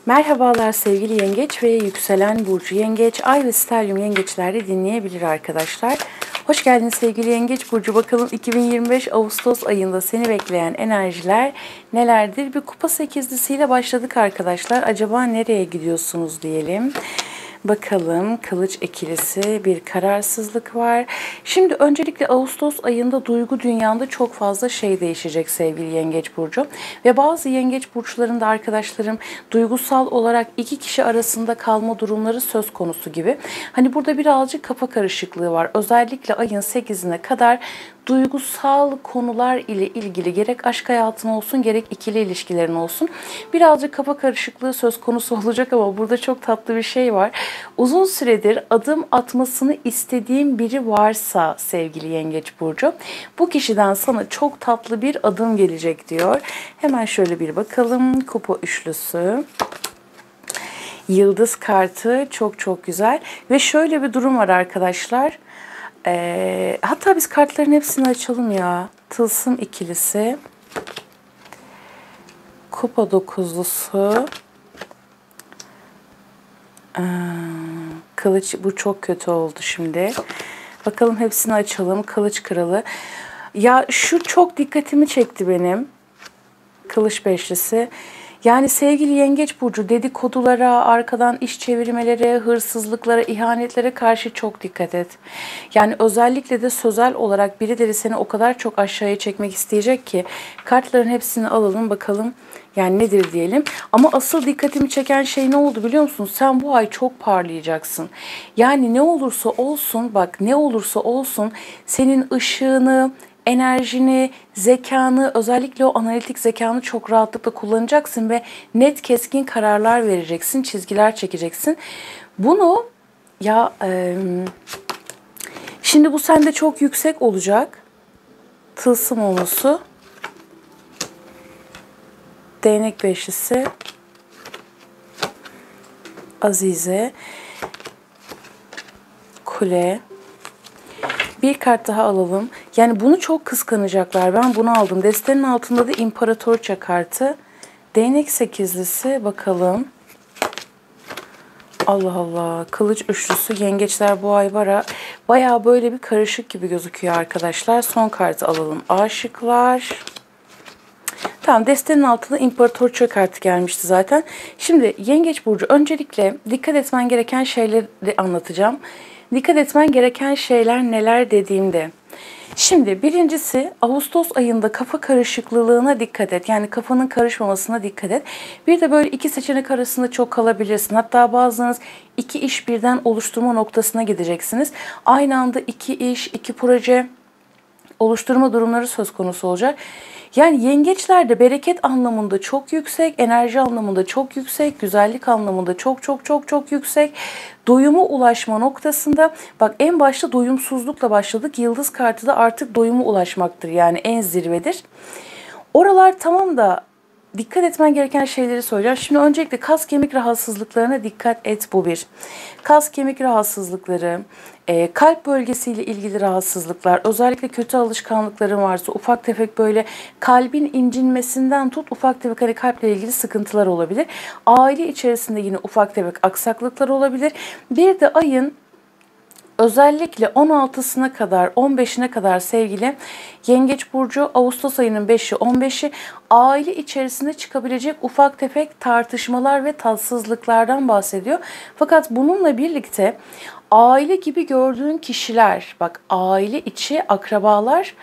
Merhabalar sevgili yengeç ve yükselen burcu yengeç, ay ve stelyum yengeçlerde dinleyebilir arkadaşlar. Hoş geldiniz sevgili yengeç burcu. Bakalım 2025 Ağustos ayında seni bekleyen enerjiler nelerdir? Bir kupa sekizlisiyle başladık arkadaşlar. Acaba nereye gidiyorsunuz diyelim. Bakalım, kılıç ikilisi, bir kararsızlık var. Şimdi öncelikle Ağustos ayında duygu dünyanda çok fazla şey değişecek sevgili yengeç burcu. Ve bazı yengeç burçlarında arkadaşlarım duygusal olarak iki kişi arasında kalma durumları söz konusu gibi. Hani burada birazcık kafa karışıklığı var. Özellikle ayın 8'ine kadar duygusal konular ile ilgili gerek aşk hayatın olsun gerek ikili ilişkilerin olsun birazcık kafa karışıklığı söz konusu olacak ama burada çok tatlı bir şey var. Uzun süredir adım atmasını istediğim biri varsa sevgili yengeç burcu bu kişiden sana çok tatlı bir adım gelecek diyor. Hemen şöyle bir bakalım. Kupa üçlüsü. Yıldız kartı çok güzel ve şöyle bir durum var arkadaşlar. Hatta biz kartların hepsini açalım ya. Tılsım ikilisi. Kupa dokuzlusu. Kılıç, bu çok kötü oldu şimdi. Bakalım hepsini açalım. Kılıç kralı. Ya şu çok dikkatimi çekti benim. Kılıç beşlisi. Yani sevgili yengeç burcu dedikodulara, arkadan iş çevirmelere, hırsızlıklara, ihanetlere karşı çok dikkat et. Yani özellikle de sözel olarak birileri seni o kadar çok aşağıya çekmek isteyecek ki kartların hepsini alalım bakalım yani nedir diyelim. Ama asıl dikkatimi çeken şey ne oldu biliyor musun? Sen bu ay çok parlayacaksın. Yani ne olursa olsun bak ne olursa olsun senin ışığını, enerjini, zekanı, özellikle o analitik zekanı çok rahatlıkla kullanacaksın ve net keskin kararlar vereceksin, çizgiler çekeceksin. Bunu ya şimdi bu sende çok yüksek olacak. Tılsım olması, değnek beşlisi, Azize, kule. Bir kart daha alalım. Yani bunu çok kıskanacaklar. Ben bunu aldım. Destenin altında da İmparatorça kartı. Değnek sekizlisi bakalım. Allah Allah. Kılıç üçlüsü. Yengeçler bu ay bayağı böyle bir karışık gibi gözüküyor arkadaşlar. Son kartı alalım. Aşıklar. Tamam, destenin altında İmparatorça kartı gelmişti zaten. Şimdi yengeç burcu öncelikle dikkat etmen gereken şeyleri anlatacağım. Dikkat etmen gereken şeyler neler dediğimde. Şimdi birincisi Ağustos ayında kafa karışıklılığına dikkat et. Yani kafanın karışmamasına dikkat et. Bir de böyle iki seçenek arasında çok kalabilirsin. Hatta bazılarınız iki iş birden oluşturma noktasına gideceksiniz. Aynı anda iki iş, iki proje oluşturma durumları söz konusu olacak. Yani yengeçlerde bereket anlamında çok yüksek, enerji anlamında çok yüksek, güzellik anlamında çok yüksek. Doyuma ulaşma noktasında bak en başta doyumsuzlukla başladık. Yıldız kartı da artık doyuma ulaşmaktır. Yani en zirvedir. Oralar tamam da dikkat etmen gereken şeyleri söyleyeceğim. Şimdi öncelikle kas kemik rahatsızlıklarına dikkat et, bu bir. Kas kemik rahatsızlıkları, kalp bölgesiyle ilgili rahatsızlıklar, özellikle kötü alışkanlıkların varsa ufak tefek böyle kalbin incinmesinden tut ufak tefek hani kalple ilgili sıkıntılar olabilir. Aile içerisinde yine ufak tefek aksaklıklar olabilir. Bir de ayın özellikle 16'sına kadar 15'ine kadar sevgili yengeç burcu, Ağustos ayının 5'i 15'i aile içerisinde çıkabilecek ufak tefek tartışmalar ve tatsızlıklardan bahsediyor. Fakat bununla birlikte aile gibi gördüğün kişiler, bak aile içi akrabalar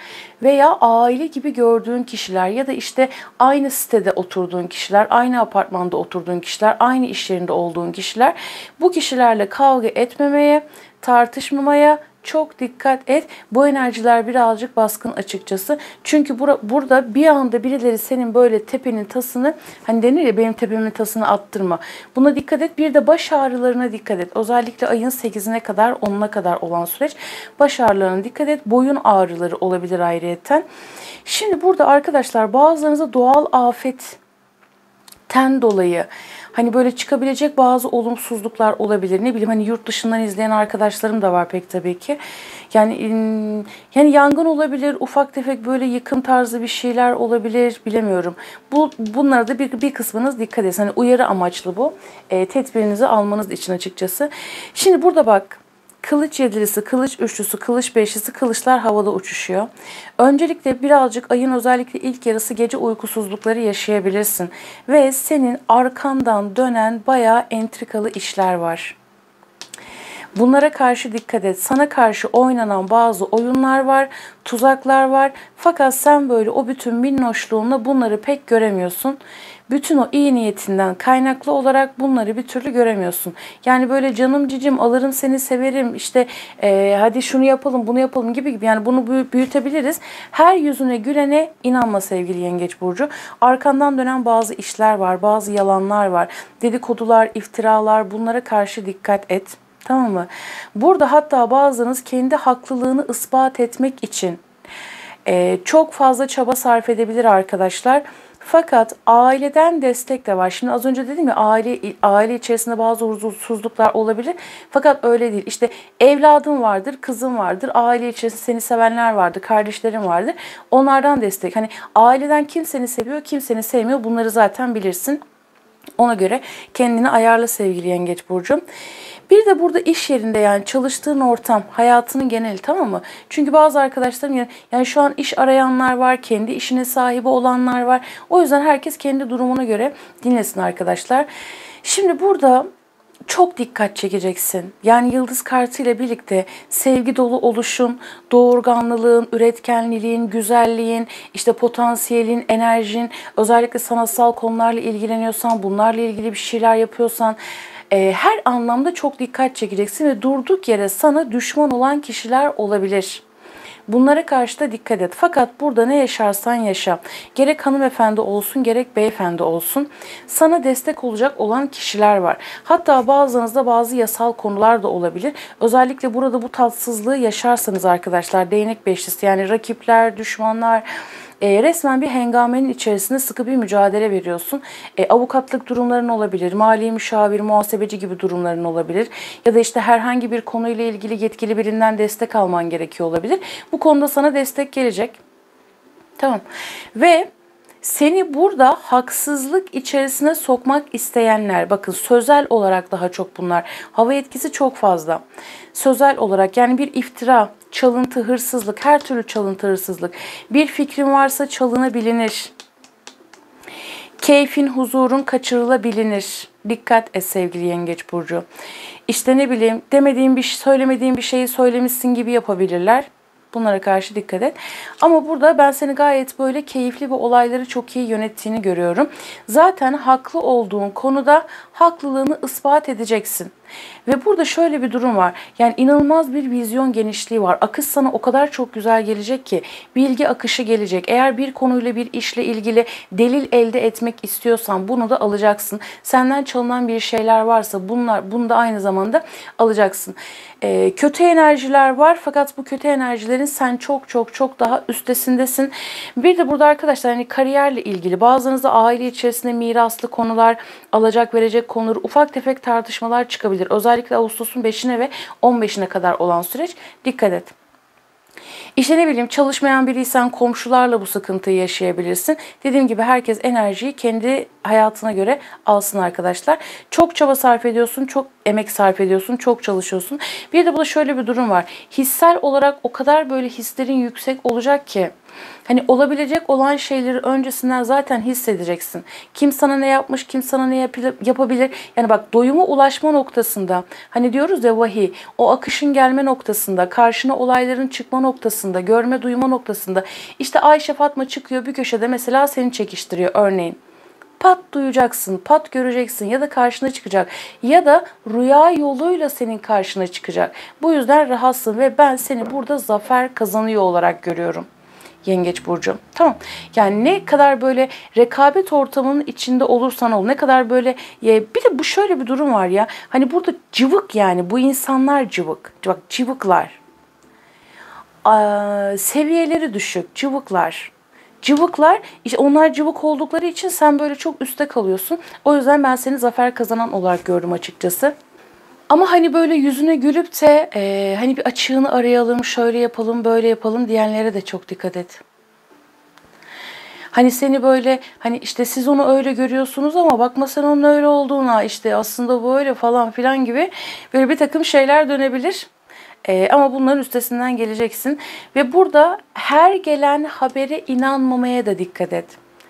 veya aile gibi gördüğün kişiler ya da işte aynı sitede oturduğun kişiler, aynı apartmanda oturduğun kişiler, aynı iş yerinde olduğun kişiler, bu kişilerle kavga etmemeye, tartışmamaya çok dikkat et. Bu enerjiler birazcık baskın açıkçası. Çünkü burada bir anda birileri senin böyle tepenin tasını, hani denir ya benim tepemin tasını attırma. Buna dikkat et. Bir de baş ağrılarına dikkat et. Özellikle ayın 8'ine kadar 10'una kadar olan süreç baş ağrılarına dikkat et. Boyun ağrıları olabilir ayrıyeten. Şimdi burada arkadaşlar bazılarınıza doğal afetten dolayı Hani böyle çıkabilecek bazı olumsuzluklar olabilir. Ne bileyim hani yurt dışından izleyen arkadaşlarım da var pek tabii ki. Yani yangın olabilir, ufak tefek böyle yıkım tarzı bir şeyler olabilir, bilemiyorum. Bunlara da bir kısmınız dikkat edin. Hani uyarı amaçlı bu. Tedbirinizi almanız için açıkçası. Şimdi burada bak. Kılıç yedilisi, kılıç üçlüsü, kılıç beşlisi, kılıçlar havada uçuşuyor. Öncelikle birazcık ayın özellikle ilk yarısı gece uykusuzlukları yaşayabilirsin. Ve senin arkandan dönen bayağı entrikalı işler var. Bunlara karşı dikkat et. Sana karşı oynanan bazı oyunlar var, tuzaklar var. Fakat sen böyle o bütün minnoşluğunla bunları pek göremiyorsun. Bütün o iyi niyetinden kaynaklı olarak bunları bir türlü göremiyorsun. Yani böyle canım cicim alırım seni severim işte hadi şunu yapalım bunu yapalım gibi yani bunu büyütebiliriz. Her yüzüne gülene inanma sevgili Yengeç Burcu. Arkandan dönen bazı işler var, bazı yalanlar var. Dedikodular, iftiralar, bunlara karşı dikkat et. Tamam mı? Burada hatta bazılarınız kendi haklılığını ispat etmek için çok fazla çaba sarf edebilir arkadaşlar. Fakat aileden destek de var. Şimdi az önce dedim ya aile içerisinde bazı huzursuzluklar olabilir. Fakat öyle değil. İşte evladın vardır, kızın vardır, aile içerisinde seni sevenler vardır, kardeşlerin vardır. Onlardan destek. Hani aileden kim seni seviyor, kim seni sevmiyor bunları zaten bilirsin. Ona göre kendini ayarla sevgili Yengeç Burcu. Bir de burada iş yerinde yani çalıştığın ortam, hayatının geneli tamam mı? Çünkü bazı arkadaşlarım yani şu an iş arayanlar var, kendi işine sahibi olanlar var. O yüzden herkes kendi durumuna göre dinlesin arkadaşlar. Şimdi burada çok dikkat çekeceksin. Yani yıldız kartı ile birlikte sevgi dolu oluşun, doğurganlılığın, üretkenliğin, güzelliğin, işte potansiyelin, enerjin, özellikle sanatsal konularla ilgileniyorsan, bunlarla ilgili bir şeyler yapıyorsan her anlamda çok dikkat çekeceksin ve durduk yere sana düşman olan kişiler olabilir. Bunlara karşı da dikkat et. Fakat burada ne yaşarsan yaşa. Gerek hanımefendi olsun gerek beyefendi olsun. Sana destek olacak olan kişiler var. Hatta bazılarınızda bazı yasal konular da olabilir. Özellikle burada bu tatsızlığı yaşarsanız arkadaşlar değnek beşlisi yani rakipler, düşmanlar resmen bir hengamenin içerisinde sıkı bir mücadele veriyorsun. Avukatlık durumların olabilir, mali müşavir, muhasebeci gibi durumların olabilir. Ya da işte herhangi bir konuyla ilgili yetkili birinden destek alman gerekiyor olabilir. Bu konuda sana destek gelecek. Tamam. Ve seni burada haksızlık içerisine sokmak isteyenler, bakın sözel olarak daha çok bunlar. Hava etkisi çok fazla. Sözel olarak yani bir iftira, çalıntı, hırsızlık, her türlü çalıntı, hırsızlık. Bir fikrin varsa çalınabilir. Keyfin, huzurun kaçırılabilir. Dikkat et sevgili Yengeç Burcu. İşte ne bileyim demediğin bir şey, söylemediğin bir şeyi söylemişsin gibi yapabilirler. Bunlara karşı dikkat et. Ama burada ben seni gayet böyle keyifli ve olayları çok iyi yönettiğini görüyorum. Zaten haklı olduğun konuda haklılığını ispat edeceksin. Ve burada şöyle bir durum var. Yani inanılmaz bir vizyon genişliği var. Akış sana o kadar çok güzel gelecek ki bilgi akışı gelecek. Eğer bir konuyla bir işle ilgili delil elde etmek istiyorsan bunu da alacaksın. Senden çalınan bir şeyler varsa bunu da aynı zamanda alacaksın. Kötü enerjiler var fakat bu kötü enerjilerin sen çok çok çok daha üstesindesin. Bir de burada arkadaşlar hani kariyerle ilgili bazılarınızda aile içerisinde miraslı konular, alacak verecek konular, ufak tefek tartışmalar çıkabilir. Özellikle Ağustos'un 5'ine ve 15'ine kadar olan süreç dikkat et. İşte ne bileyim çalışmayan biriysen komşularla bu sıkıntıyı yaşayabilirsin. Dediğim gibi herkes enerjiyi kendi hayatına göre alsın arkadaşlar. Çok çaba sarf ediyorsun, çok emek sarf ediyorsun, çok çalışıyorsun. Bir de burada şöyle bir durum var. Hissel olarak o kadar böyle hislerin yüksek olacak ki hani olabilecek olan şeyleri öncesinden zaten hissedeceksin. Kim sana ne yapmış, kim sana ne yapabilir. Yani bak doyuma ulaşma noktasında hani diyoruz ya vahiy, o akışın gelme noktasında, karşına olayların çıkma noktasında, görme duyma noktasında. İşte Ayşe Fatma çıkıyor bir köşede mesela seni çekiştiriyor örneğin. Pat duyacaksın, pat göreceksin ya da karşına çıkacak ya da rüya yoluyla senin karşına çıkacak. Bu yüzden rahatsın ve ben seni burada zafer kazanıyor olarak görüyorum. Yengeç Burcu. Tamam. Yani ne kadar böyle rekabet ortamının içinde olursan ol. Ne kadar böyle bir de bu şöyle bir durum var ya. Hani burada cıvık yani bu insanlar cıvık. Bak cıvıklar. Seviyeleri düşük cıvıklar. Cıvıklar, işte onlar cıvık oldukları için sen böyle çok üstte kalıyorsun. O yüzden ben seni zafer kazanan olarak gördüm açıkçası. Ama hani böyle yüzüne gülüp de hani bir açığını arayalım, şöyle yapalım, böyle yapalım diyenlere de çok dikkat et. Hani seni böyle hani işte siz onu öyle görüyorsunuz ama bakma sen onun öyle olduğuna, işte aslında bu öyle falan filan gibi böyle bir takım şeyler dönebilir. Ama bunların üstesinden geleceksin. Ve burada her gelen habere inanmamaya da dikkat et.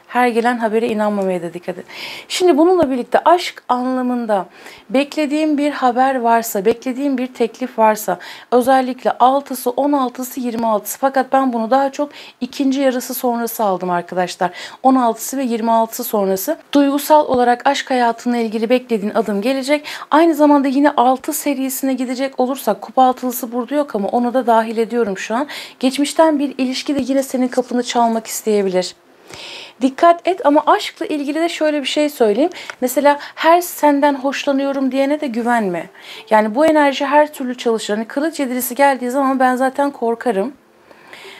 Her gelen habere inanmamaya da dikkat et. Şimdi bununla birlikte aşk anlamında beklediğim bir haber varsa, beklediğim bir teklif varsa, özellikle 6'sı, 16'sı, 26'sı, fakat ben bunu daha çok ikinci yarısı sonrası aldım arkadaşlar. 16'sı ve 26'sı sonrası. Duygusal olarak aşk hayatına ilgili beklediğin adım gelecek. Aynı zamanda yine 6 serisine gidecek olursak, kupa altılısı burada yok ama onu da dahil ediyorum şu an. Geçmişten bir ilişki de yine senin kapını çalmak isteyebilir. Dikkat et, ama aşkla ilgili de şöyle bir şey söyleyeyim. Mesela her senden hoşlanıyorum diyene de güvenme. Yani bu enerji her türlü çalışır. Hani kılıç yedilisi geldiği zaman ben zaten korkarım.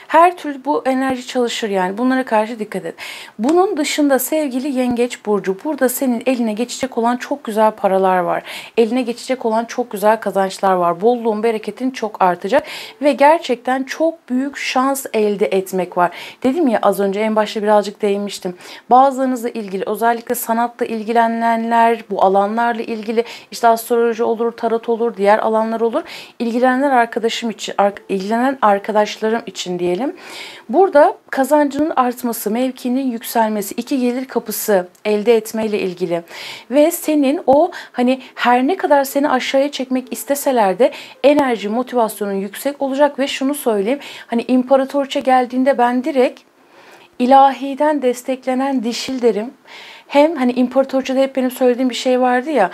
Her türlü bu enerji çalışır yani. Bunlara karşı dikkat et. Bunun dışında sevgili Yengeç Burcu, burada senin eline geçecek olan çok güzel paralar var. Eline geçecek olan çok güzel kazançlar var. Bolluğun, bereketin çok artacak ve gerçekten çok büyük şans elde etmek var. Dedim ya az önce, en başta birazcık değinmiştim. Bazılarınızla ilgili, özellikle sanatla ilgilenenler, bu alanlarla ilgili, işte astroloji olur, tarot olur, diğer alanlar olur. İlgilenenler arkadaşım için, ilgilenen arkadaşlarım için diyelim. Burada kazancının artması, mevkinin yükselmesi, iki gelir kapısı elde etmeyle ilgili ve senin o hani her ne kadar seni aşağıya çekmek isteseler de enerji, motivasyonun yüksek olacak ve şunu söyleyeyim, hani imparatorça geldiğinde ben direkt ilahiden desteklenen dişil derim. Hem hani imparatorçada hep benim söylediğim bir şey vardı ya,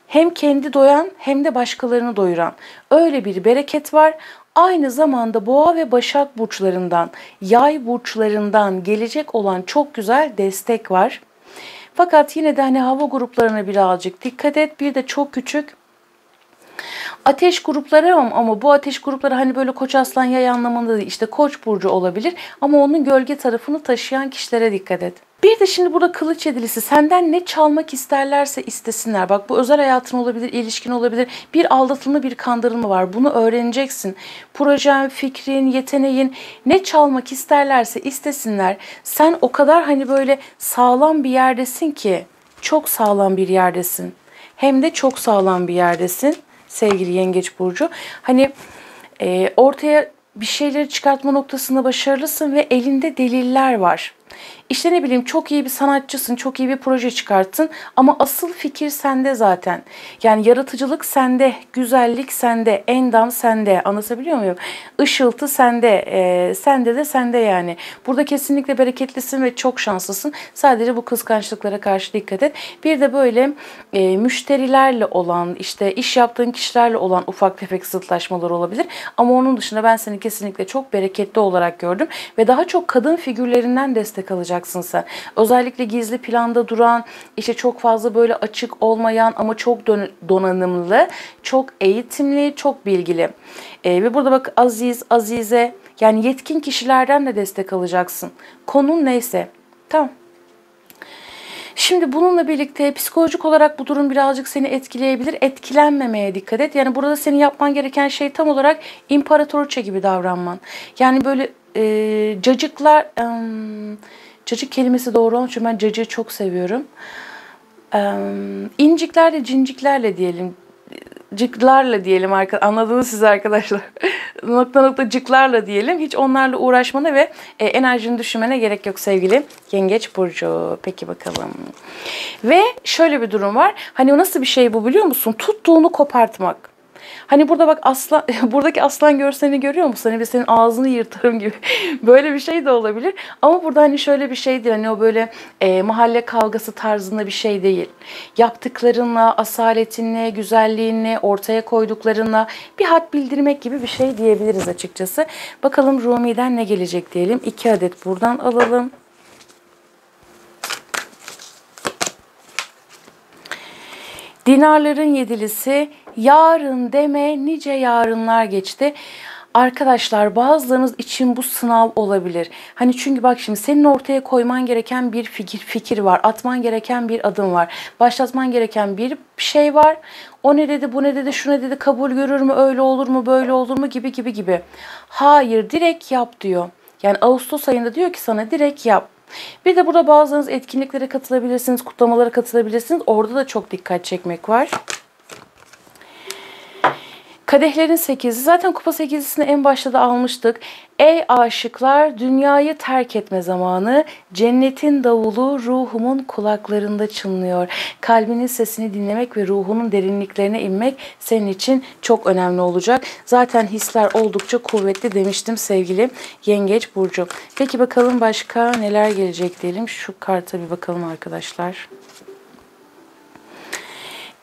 hem kendi doyan hem de başkalarını doyuran. Öyle bir bereket var. Aynı zamanda Boğa ve Başak burçlarından, Yay burçlarından gelecek olan çok güzel destek var. Fakat yine de hani hava gruplarına birazcık dikkat et. Bir de çok küçük ateş grupları, ama bu ateş grupları hani böyle Koç, Aslan, Yay anlamında değil. İşte Koç burcu olabilir ama onun gölge tarafını taşıyan kişilere dikkat et. Bir de şimdi burada kılıç yedilisi, senden ne çalmak isterlerse istesinler. Bak, bu özel hayatın olabilir, ilişkin olabilir. Bir aldatılma, bir kandırılma var. Bunu öğreneceksin. Projen, fikrin, yeteneğin, ne çalmak isterlerse istesinler. Sen o kadar hani böyle sağlam bir yerdesin ki, çok sağlam bir yerdesin. Hem de çok sağlam bir yerdesin sevgili Yengeç Burcu. Hani ortaya bir şeyleri çıkartma noktasında başarılısın ve elinde deliller var. İşte ne bileyim, çok iyi bir sanatçısın, çok iyi bir proje çıkarttın ama asıl fikir sende zaten. Yani yaratıcılık sende, güzellik sende, endam sende. Anlatabiliyor muyum? Işıltı sende, sende de sende yani. Burada kesinlikle bereketlisin ve çok şanslısın. Sadece bu kıskançlıklara karşı dikkat et. Bir de böyle müşterilerle olan, işte iş yaptığın kişilerle olan ufak tefek zıtlaşmalar olabilir. Ama onun dışında ben seni kesinlikle çok bereketli olarak gördüm ve daha çok kadın figürlerinden destek alacaksın sen. Özellikle gizli planda duran, işte çok fazla böyle açık olmayan ama çok donanımlı, çok eğitimli, çok bilgili. Ve burada bak, aziz, azize, yani yetkin kişilerden de destek alacaksın. Konun neyse. Tamam. Şimdi bununla birlikte psikolojik olarak bu durum birazcık seni etkileyebilir. Etkilenmemeye dikkat et. Yani burada senin yapman gereken şey tam olarak imparatoriçe gibi davranman. Yani böyle cacıklar, cacık kelimesi doğru olmuş çünkü ben cacığı çok seviyorum. İnciklerle, cinciklerle diyelim. Cıklarla diyelim, anladınız siz arkadaşlar. Nokta nokta cıklarla diyelim. Hiç onlarla uğraşmana ve enerjini düşünmene gerek yok sevgili Yengeç Burcu. Peki bakalım. Ve şöyle bir durum var. Hani nasıl bir şey bu biliyor musun? Tuttuğunu kopartmak. Hani burada bak, aslan, buradaki aslan görselini görüyor musun? Hani senin ağzını yırtarım gibi. Böyle bir şey de olabilir. Ama burada hani şöyle bir şey değil. Hani o böyle mahalle kavgası tarzında bir şey değil. Yaptıklarınla, asaletinle, güzelliğinle, ortaya koyduklarınla bir had bildirmek gibi bir şey diyebiliriz açıkçası. Bakalım Rumi'den ne gelecek diyelim. 2 adet buradan alalım. Dinarların yedilisi, yarın deme, nice yarınlar geçti. Arkadaşlar bazılarınız için bu sınav olabilir. Hani çünkü bak şimdi senin ortaya koyman gereken bir fikir var. Atman gereken bir adım var. Başlatman gereken bir şey var. O ne dedi, bu ne dedi, şu ne dedi, kabul görür mü, öyle olur mu, böyle olur mu gibi gibi gibi. Hayır, direkt yap diyor. Yani Ağustos ayında diyor ki sana direkt yap. Bir de burada bazılarınız etkinliklere katılabilirsiniz, kutlamalara katılabilirsiniz. Orada da çok dikkat çekmek var. Kadehlerin 8'i. Zaten kupa 8'lisini en başta da almıştık. Ey aşıklar, dünyayı terk etme zamanı. Cennetin davulu ruhumun kulaklarında çınlıyor. Kalbinin sesini dinlemek ve ruhunun derinliklerine inmek senin için çok önemli olacak. Zaten hisler oldukça kuvvetli demiştim sevgili Yengeç burcu. Peki bakalım başka neler gelecek diyelim. Şu karta bir bakalım arkadaşlar.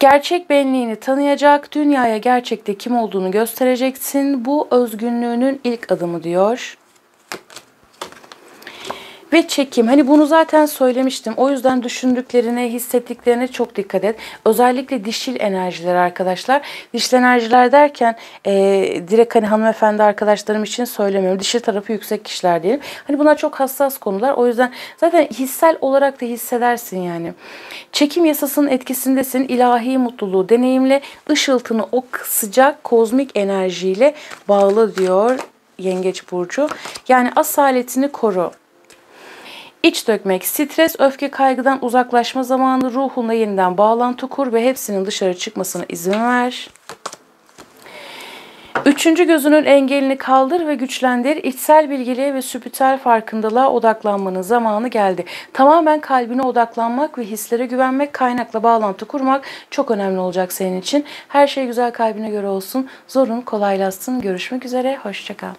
Gerçek benliğini tanıyacak, dünyaya gerçekte kim olduğunu göstereceksin. Bu özgünlüğünün ilk adımı diyor. Ve çekim. Hani bunu zaten söylemiştim. O yüzden düşündüklerine, hissettiklerine çok dikkat et. Özellikle dişil enerjiler arkadaşlar. Dişil enerjiler derken direkt hani hanımefendi arkadaşlarım için söylemiyorum. Dişil tarafı yüksek kişiler diyelim. Hani bunlar çok hassas konular. O yüzden zaten hissel olarak da hissedersin yani. Çekim yasasının etkisindesin. İlahi mutluluğu deneyimle, ışıltını o sıcak kozmik enerjiyle bağlı diyor Yengeç burcu. Yani asaletini koru. İç dökmek, stres, öfke, kaygıdan uzaklaşma zamanı, ruhunla yeniden bağlantı kur ve hepsinin dışarı çıkmasına izin ver. Üçüncü gözünün engelini kaldır ve güçlendir. İçsel bilgiliğe ve spiritüel farkındalığa odaklanmanın zamanı geldi. Tamamen kalbine odaklanmak ve hislere güvenmek, kaynakla bağlantı kurmak çok önemli olacak senin için. Her şey güzel kalbine göre olsun. Zorun kolaylaşsın. Görüşmek üzere. Hoşça kal.